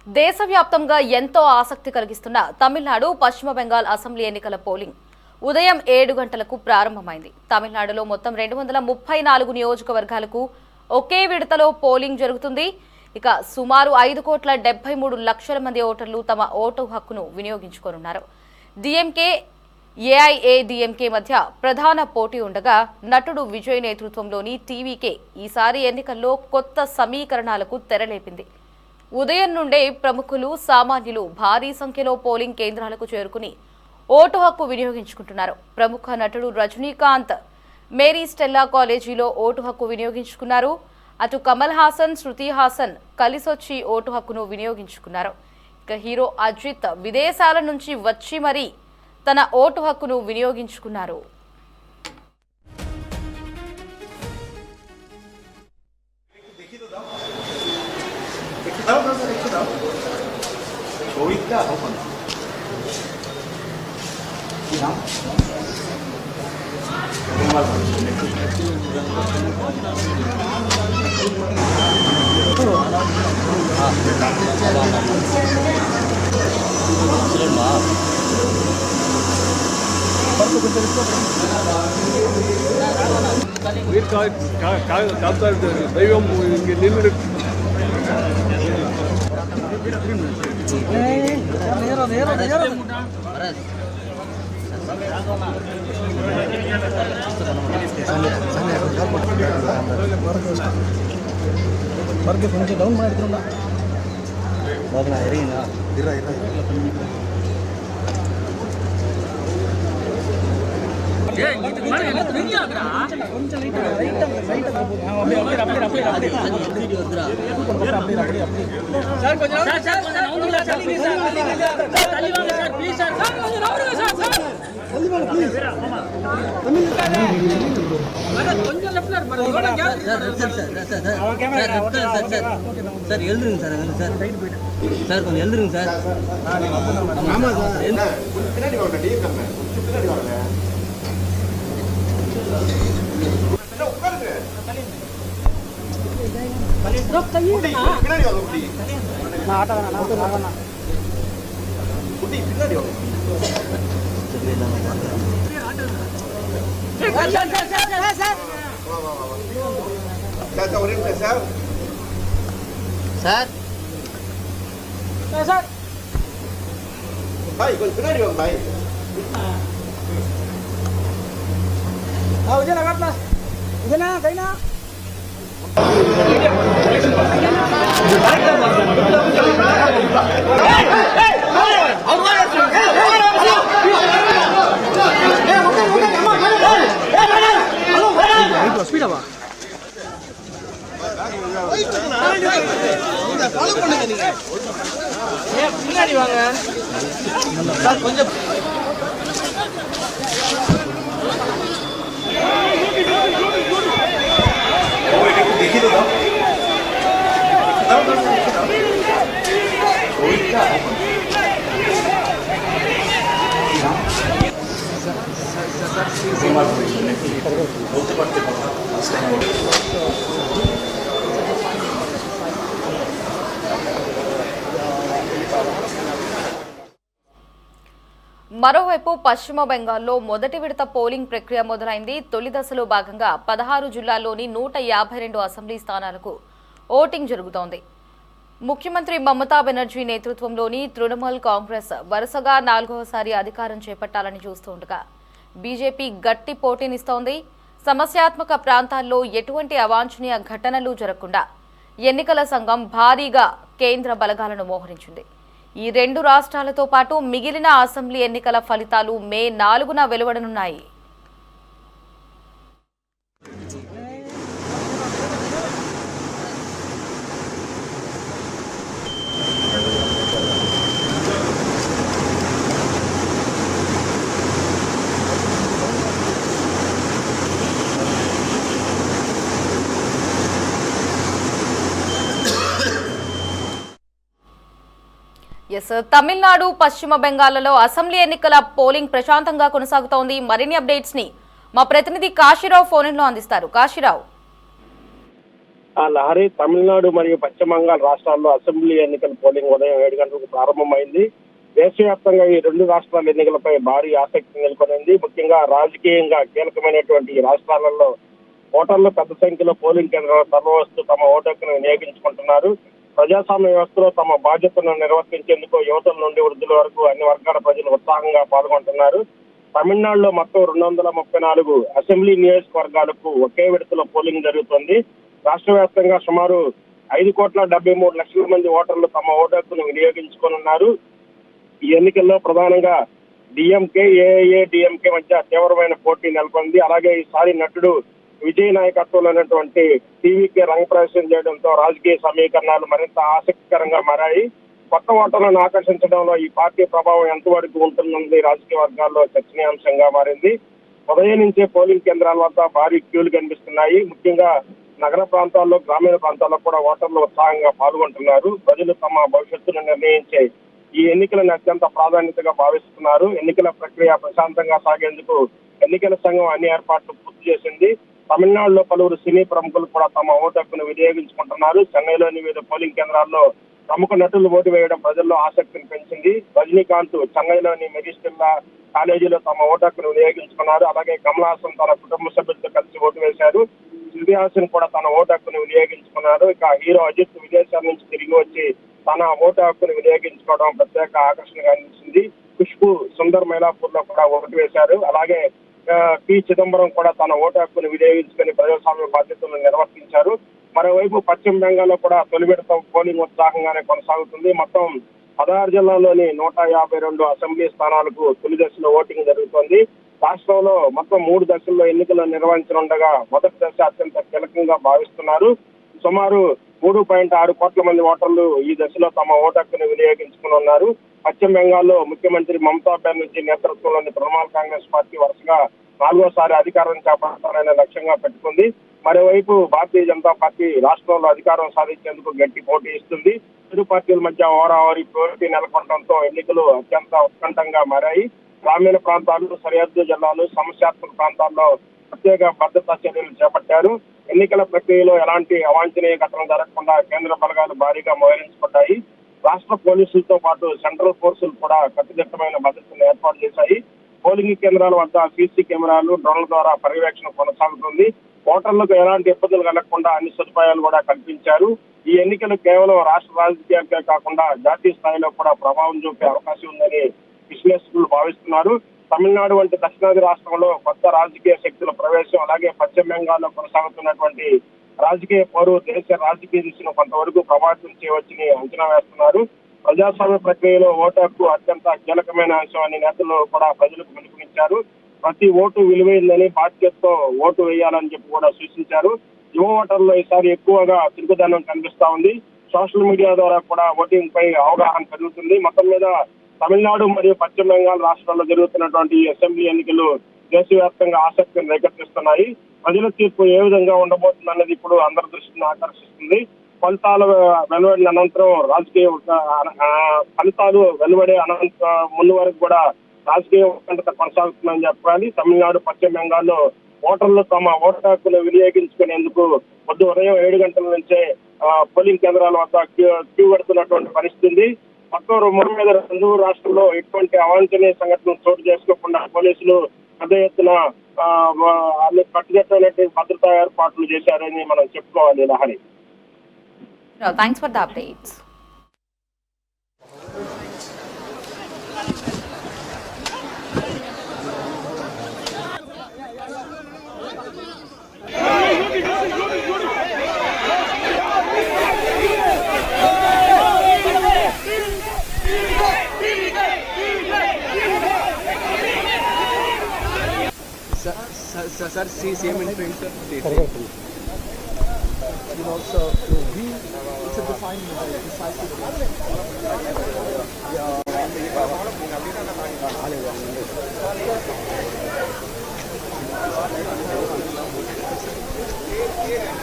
దేశవ్యాప్తంగా ఎంతో ఆసక్తి కలిగిస్తున్న తమిళనాడు పశ్చిమ బెంగాల్ అసెంబ్లీ ఎన్నికల పోలింగ్ ఉదయం 7 గంటలకు ప్రారంభమైంది. తమిళనాడులో మొత్తం 234 నియోజకవర్గాలకు ఒకే విడతలో పోలింగ్ జరుగుతుంది. ఇక సుమారు 5,73,00,000 మంది ఓటర్లు తమ ఓటు హక్కును వినియోగించుకోనున్నారు. డిఎంకే ఏఐఏడిఎంకే మధ్య ప్రధాన పోటీ ఉండగా నటుడు విజయ్ నేతృత్వంలోని టీవీకే ఈసారి ఎన్నికల్లో కొత్త సమీకరణాలకు తెరలేపింది. ఉదయం నుండే ప్రముఖులు సామాన్యులు భారీ సంఖ్యలో పోలింగ్ కేంద్రాలకు చేరుకుని ఓటు హక్కు వినియోగించుకుంటున్నారు. ప్రముఖ నటుడు రజనీకాంత్ మేరీ స్టెల్లా కాలేజీలో ఓటు హక్కు వినియోగించుకున్నారు. అటు కమల్ హాసన్, శృతి హాసన్ కలిసొచ్చి ఓటు హక్కును వినియోగించుకున్నారు. ఇక హీరో అజిత్ విదేశాల నుంచి వచ్చి మరీ తన ఓటు హక్కును వినియోగించుకున్నారు. దైవం ಬರ್ಗೆ ಕೊಂಚ ಡೌನ್ ಮಾಡಿದ್ರಲ್ಲ ಬಾಗ್ಲ ಇರಿನಾ ಇರ సార్ ఎల్లుంది సార్ సార్ సార్ కొంచెం ఎల్లుంది సార్ సార్ भाई कोई सुना रही हो भाई मुझे लगा प्लस मुझे ना कहीं ना स्पीड आवा ஃபாலோ பண்ணுங்க நீங்க முன்னாடி வாங்க சார் கொஞ்சம் देखिए तो మరోవైపు పశ్చిమ బెంగాల్లో మొదటి విడత పోలింగ్ ప్రక్రియ మొదలైంది. తొలి దశలో భాగంగా 16 జిల్లాల్లోని 152 అసెంబ్లీ స్థానాలకు ఓటింగ్ జరుగుతోంది. ముఖ్యమంత్రి మమతా బెనర్జీ నేతృత్వంలోని తృణమూల్ కాంగ్రెస్ వరుసగా 4వసారి అధికారం చేపట్టాలని చూస్తుండగా బీజేపీ గట్టి పోటీనిస్తోంది. సమస్యాత్మక ప్రాంతాల్లో ఎటువంటి అవాంఛనీయ ఘటనలు జరగకుండా ఎన్నికల సంఘం భారీగా కేంద్ర బలగాలను మోహరించింది. ఈ రెండు రాష్ట్రాలతో పాటు మిగిలిన అసెంబ్లీ ఎన్నికల ఫలితాలు మే 4న వెలువడనున్నాయి. తమిళనాడు పశ్చిమ బెంగాల్లో అసెంబ్లీ ఎన్నికల పోలింగ్ ప్రశాంతంగా కొనసాగుతోంది. మరిన్ని అప్డేట్స్ ని మా ప్రతినిధి కాశీరావు ఫోన్ లో అందిస్తారు. కాశీరావు, లహరి తమిళనాడు మరియు పశ్చిమ బెంగాల్ రాష్ట్రాల్లో అసెంబ్లీ ఎన్నికల పోలింగ్ ఉదయం 7 గంటలకు ప్రారంభమైంది. దేశవ్యాప్తంగా ఈ రెండు రాష్ట్రాల ఎన్నికలపై భారీ ఆసక్తి నెలకొనింది. ముఖ్యంగా రాజకీయంగా కీలకమైనటువంటి ఈ రాష్ట్రాలలో ఓటర్లు పెద్ద సంఖ్యలో పోలింగ్ కేంద్రాలు తరలివస్తూ తమ ఓటు హక్కును వినియోగించుకుంటున్నారు. ప్రజాస్వామ్య వ్యవస్థలో తమ బాధ్యతను నిర్వర్తించేందుకు యువతల నుండి వృద్ధుల వరకు అన్ని వర్గాల ప్రజలు ఉత్సాహంగా పాల్గొంటున్నారు. తమిళనాడులో మొత్తం 234 అసెంబ్లీ నియోజకవర్గాలకు ఒకే విడతలో పోలింగ్ జరుగుతోంది. రాష్ట్ర వ్యాప్తంగా సుమారు 5,73,00,000 మంది ఓటర్లు తమ ఓటు హక్కును వినియోగించుకోనున్నారు. ఈ ఎన్నికల్లో ప్రధానంగా డిఎంకే, ఏఐఏడిఎంకే మధ్య తీవ్రమైన పోటీ నెలకొంది. అలాగే ఈసారి నటుడు విజయ్ నాయకత్వంలో ఉన్నటువంటి టీవీకే రంగప్రవేశం చేయడంతో రాజకీయ సమీకరణాలు మరింత ఆసక్తికరంగా మారాయి. కొత్త ఓటర్లను ఆకర్షించడంలో ఈ పార్టీ ప్రభావం ఎంతవరకు ఉంటుందన్నది రాజకీయ వర్గాల్లో చర్చనీయాంశంగా మారింది. ఉదయం నుంచే పోలింగ్ కేంద్రాల వద్ద భారీ క్యూలు కనిపిస్తున్నాయి. ముఖ్యంగా నగర ప్రాంతాల్లో, గ్రామీణ ప్రాంతాల్లో కూడా ఓటర్లు ఉత్సాహంగా పాల్గొంటున్నారు. ప్రజలు తమ భవిష్యత్తును నిర్ణయించే ఈ ఎన్నికలను అత్యంత ప్రాధాన్యతగా భావిస్తున్నారు. ఎన్నికల ప్రక్రియ ప్రశాంతంగా సాగేందుకు ఎన్నికల సంఘం అన్ని ఏర్పాట్లు పూర్తి చేసింది. తమిళనాడులో పలువురు సినీ ప్రముఖులు కూడా తమ ఓటు హక్కును వినియోగించుకుంటున్నారు. చెన్నైలోని వివిధ పోలింగ్ కేంద్రాల్లో ప్రముఖ నటులు ఓటు వేయడం ప్రజల్లో ఆసక్తిని పెంచింది. రజనీకాంత్ చెన్నైలోని మెజిస్టిల్లా కాలేజీలో తమ ఓటు హక్కును వినియోగించుకున్నారు. అలాగే కమల్ హాసన్ తన కుటుంబ సభ్యులతో కలిసి ఓటు వేశారు. శృతి హాసన్ కూడా తన ఓటు హక్కును వినియోగించుకున్నారు. ఇక హీరో అజిత్ విదేశాల నుంచి తిరిగి వచ్చి తన ఓటు హక్కును వినియోగించుకోవడం ప్రత్యేక ఆకర్షణగా అనిపించింది. ఖుష్బు సుందర్ మైలాపూర్ లో కూడా ఓటు వేశారు. అలాగే పి చిదంబరం కూడా తన ఓటు హక్కును వినియోగించుకుని ప్రజాస్వామ్య బాధ్యతలను నిర్వర్తించారు. మరోవైపు పశ్చిమ బెంగాల్లో కూడా తొలి విడత పోలింగ్ ఉత్సాహంగానే కొనసాగుతుంది. మొత్తం 16 జిల్లాల్లోని 152 అసెంబ్లీ స్థానాలకు తొలి దశలో ఓటింగ్ జరుగుతోంది. రాష్ట్రంలో మొత్తం 3 దశల్లో ఎన్నికలు నిర్వహించనుండగా మొదటి దశ అత్యంత కీలకంగా భావిస్తున్నారు. సుమారు 3.6 కోట్ల మంది ఓటర్లు ఈ దశలో తమ ఓటు హక్కును వినియోగించుకున్నారు. పశ్చిమ బెంగాల్లో ముఖ్యమంత్రి మమతా బెనర్జీ నేతృత్వంలోని తృణమూల్ కాంగ్రెస్ పార్టీ వరుసగా 4వసారి అధికారం చేపట్టాలనే లక్ష్యంగా పెట్టుకుంది. మరోవైపు భారతీయ జనతా పార్టీ రాష్ట్రంలో అధికారం సాధించేందుకు గట్టి పోటీ ఇస్తుంది. ఇరు పార్టీల మధ్య ఓరావరి పోటీ నెలకొనడంతో ఎన్నికలు అత్యంత ఉత్కంఠంగా మారాయి. గ్రామీణ ప్రాంతాలు, సరిహద్దు జిల్లాలు, సమస్యాత్మక ప్రాంతాల్లో ప్రత్యేక భద్రతా చర్యలు చేపట్టారు. ఎన్నికల ప్రక్రియలో ఎలాంటి అవాంఛనీయ ఘటనలు జరగకుండా కేంద్ర బలగాలు భారీగా మోహరించబడ్డాయి. రాష్ట్ర పోలీసులతో పాటు సెంట్రల్ ఫోర్సులు కూడా కట్టుదిట్టమైన భద్రతను ఏర్పాటు చేశాయి. పోలింగ్ కేంద్రాల వద్ద సీసీ కెమెరాలు, డ్రోన్ల ద్వారా పర్యవేక్షణ కొనసాగుతుంది. ఓటర్లకు ఎలాంటి ఇబ్బందులు కలగకుండా అన్ని సదుపాయాలు కూడా కల్పించారు. ఈ ఎన్నికలు కేవలం రాష్ట్ర రాజకీయాలకే కాకుండా జాతీయ స్థాయిలో కూడా ప్రభావం చూపే అవకాశం ఉందని విశ్లేషకులు భావిస్తున్నారు. తమిళనాడు వంటి దక్షిణాది రాష్ట్రంలో కొత్త రాజకీయ శక్తుల ప్రవేశం, అలాగే పశ్చిమ బెంగాల్లో కొనసాగుతున్నటువంటి రాజకీయ పోరు దేశ రాజకీయ దిశను కొంతవరకు ప్రభావితం చేయవచ్చని అంచనా వేస్తున్నారు. ప్రజాస్వామ్య ప్రక్రియలో ఓటు హక్కు అత్యంత కీలకమైన అంశం అని నేతలు కూడా ప్రజలకు పిలుపునిచ్చారు. ప్రతి ఓటు విలువైందని బాధ్యతతో ఓటు వేయాలని చెప్పి కూడా సూచించారు. యువ ఓటర్లు ఈసారి ఎక్కువగా తిరుగుదనం కనిపిస్తా ఉంది. సోషల్ మీడియా ద్వారా కూడా ఓటింగ్ పై అవగాహన పెరుగుతుంది. మొత్తం మీద తమిళనాడు మరియు పశ్చిమ బెంగాల్ రాష్ట్రాల్లో జరుగుతున్నటువంటి అసెంబ్లీ ఎన్నికలు దేశవ్యాప్తంగా ఆసక్తిని రేకెత్తిస్తున్నాయి. ప్రజల తీర్పు ఏ విధంగా ఉండబోతుందన్నది ఇప్పుడు అందరి దృష్టిని ఆకర్షిస్తుంది. ఫలితాలు వెలువడిన అనంతరం ఫలితాలు వెలువడే ముందు వరకు కూడా రాజకీయ ఉత్కంఠత కొనసాగుతుందని చెప్పాలి. తమిళనాడు, పశ్చిమ బెంగాల్లో ఓటర్లు తమ ఓటు హక్కును వినియోగించుకునేందుకు ఉదయం 7 గంటల నుంచే పోలింగ్ కేంద్రాల వద్ద క్యూ కడుతున్నటువంటి పరిస్థితి. మొత్తం మీద 2 రాష్ట్రాల్లో ఎటువంటి అవాంఛనీయ సంఘటనలు చోటు చేసుకోకుండా పోలీసులు పెద్ద ఎత్తున కట్టుదిట్టమైనటువంటి భద్రతా ఏర్పాట్లు చేశారని మనం చెప్పుకోవాలి. Lahari, thanks for the updates. Sir, same in print, sir. Correct. You know, so we, it's a defined decisive. Yeah.